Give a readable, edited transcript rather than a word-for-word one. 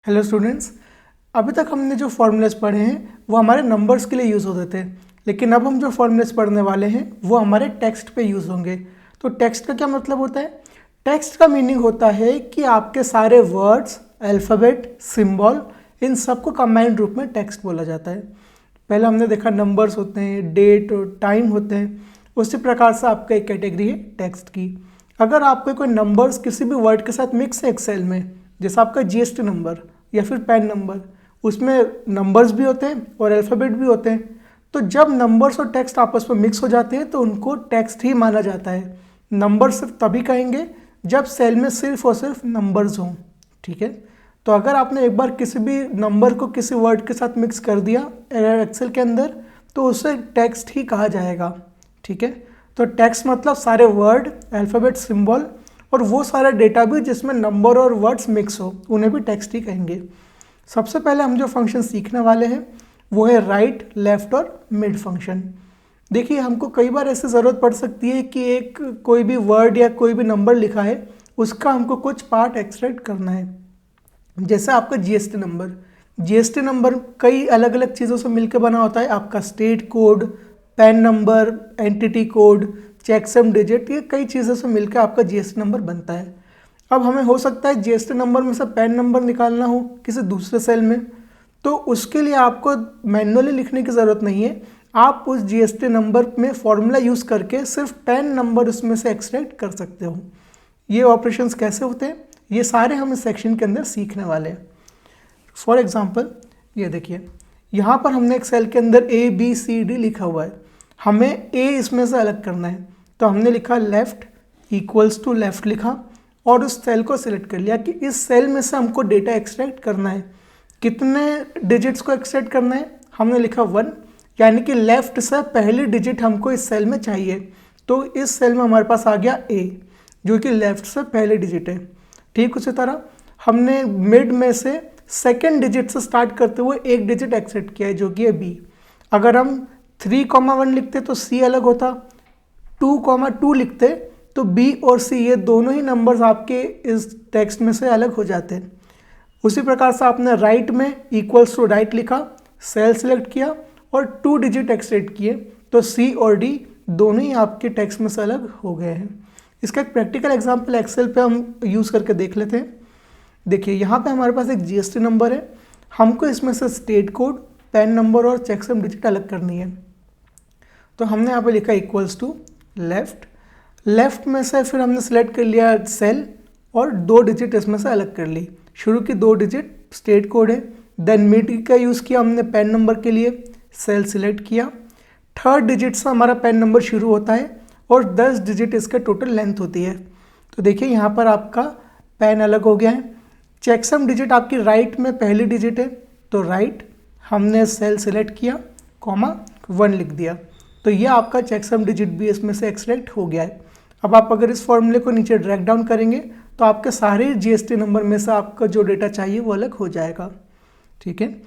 Hello students, अभी तक हमने जो फॉर्मूलाज पढ़े हैं वो हमारे नंबर्स के लिए यूज़ होते थे, लेकिन अब हम जो फॉर्मूलाज पढ़ने वाले हैं वो हमारे टेक्स्ट पे यूज़ होंगे। तो टेक्स्ट का क्या मतलब होता है? टेक्स्ट का मीनिंग होता है कि आपके सारे वर्ड्स, अल्फ़ाबेट, सिंबल, इन सबको कंबाइंड रूप में टेक्स्ट बोला जाता है। पहले हमने देखा नंबर्स होते हैं, डेट और टाइम होते हैं, उसी प्रकार से आपका एक कैटेगरी है टेक्स्ट की। अगर आपके कोई नंबर्स किसी भी वर्ड के साथ मिक्स है एक्सेल में, जैसा आपका जीएसटी नंबर या फिर पैन नंबर, उसमें नंबर्स भी होते हैं और अल्फ़ाबेट भी होते हैं। तो जब नंबर्स और टेक्स्ट आपस में मिक्स हो जाते हैं तो उनको टेक्स्ट ही माना जाता है। नंबर सिर्फ तभी कहेंगे जब सेल में सिर्फ और सिर्फ नंबर्स हों, ठीक है। तो अगर आपने एक बार किसी भी नंबर को किसी वर्ड के साथ मिक्स कर दिया एक्सेल के अंदर तो उसे टेक्स्ट ही कहा जाएगा, ठीक है। तो टेक्स्ट मतलब सारे वर्ड, अल्फ़ाबेट, सिंबल और वो सारा डेटा भी जिसमें नंबर और वर्ड्स मिक्स हो, उन्हें भी टेक्स्ट ही कहेंगे। सबसे पहले हम जो फंक्शन सीखने वाले हैं वो है राइट, लेफ्ट और मिड फंक्शन। देखिए, हमको कई बार ऐसे ज़रूरत पड़ सकती है कि एक कोई भी वर्ड या कोई भी नंबर लिखा है, उसका हमको कुछ पार्ट एक्सट्रैक्ट करना है। जैसे आपका जीएसटी नंबर कई अलग अलग चीज़ों से मिलकर बना होता है। आपका state code, pan number, entity code, checksum digit, ये कई चीज़ों से मिलकर आपका जीएसटी नंबर बनता है। अब हमें हो सकता है जीएसटी नंबर में से पैन नंबर निकालना हो किसी दूसरे सेल में, तो उसके लिए आपको मैन्युअली लिखने की ज़रूरत नहीं है। आप उस जीएसटी नंबर में फॉर्मूला यूज़ करके सिर्फ पैन नंबर उसमें से एक्सट्रैक्ट कर सकते हो। ये ऑपरेशंस कैसे होते हैं, ये सारे हम इस सेक्शन के अंदर सीखने वाले हैं। फॉर एग्जाम्पल, ये देखिए, यहाँ पर हमने एक सेल के अंदर ABCD लिखा हुआ है। हमें A इसमें से अलग करना है, तो हमने लिखा लेफ़्ट इक्वल्स टू लेफ़्ट लिखा और उस सेल को सिलेक्ट कर लिया कि इस सेल में से हमको डेटा एक्सट्रैक्ट करना है। कितने डिजिट्स को एक्सट्रैक्ट करना है? हमने लिखा 1, यानी कि लेफ़्ट से पहली डिजिट हमको इस सेल में चाहिए। तो इस सेल में हमारे पास आ गया A, जो कि लेफ़्ट से पहली डिजिट है। ठीक उसी तरह हमने मिड में से सेकेंड डिजिट से स्टार्ट करते हुए एक डिजिट एक्सट्रैक्ट किया है, जो कि है B। अगर हम 3,1 लिखते तो C अलग होता, 2,2 लिखते तो B और C ये दोनों ही नंबर्स आपके इस टेक्स्ट में से अलग हो जाते हैं। उसी प्रकार से आपने राइट में इक्वल्स टू राइट लिखा, सेल सेलेक्ट किया और 2 डिजिट एक्सट्रैक्ट किए, तो C और D दोनों ही आपके टेक्स्ट में से अलग हो गए हैं। इसका एक प्रैक्टिकल एग्जाम्पल एक्सेल पे हम यूज़ करके देख लेते हैं। देखिए, यहाँ पे हमारे पास एक जीएसटी नंबर है, हमको इसमें से स्टेट कोड, पैन नंबर और चेकसम डिजिट अलग करनी है। तो हमने यहाँ पे लिखा इक्वल्स टू लेफ्ट में से फिर हमने सेलेक्ट कर लिया सेल और 2 डिजिट इसमें से अलग कर ली। शुरू की 2 डिजिट स्टेट कोड है, देन मिड का यूज़ किया हमने पैन नंबर के लिए, सेल सिलेक्ट किया। 3rd डिजिट से हमारा पैन नंबर शुरू होता है और 10 डिजिट इसका टोटल लेंथ होती है। तो देखिए, यहाँ पर आपका पैन अलग हो गया है। चेकसम डिजिट आपकी राइट में पहली डिजिट है, तो राइट हमने सेल सिलेक्ट किया, 1 लिख दिया, तो ये आपका चेकसम डिजिट भी इसमें से एक्सट्रैक्ट हो गया है। अब आप अगर इस फॉर्मूले को नीचे ड्रैग डाउन करेंगे तो आपके सारे जीएसटी नंबर में से आपका जो डेटा चाहिए वो अलग हो जाएगा, ठीक है।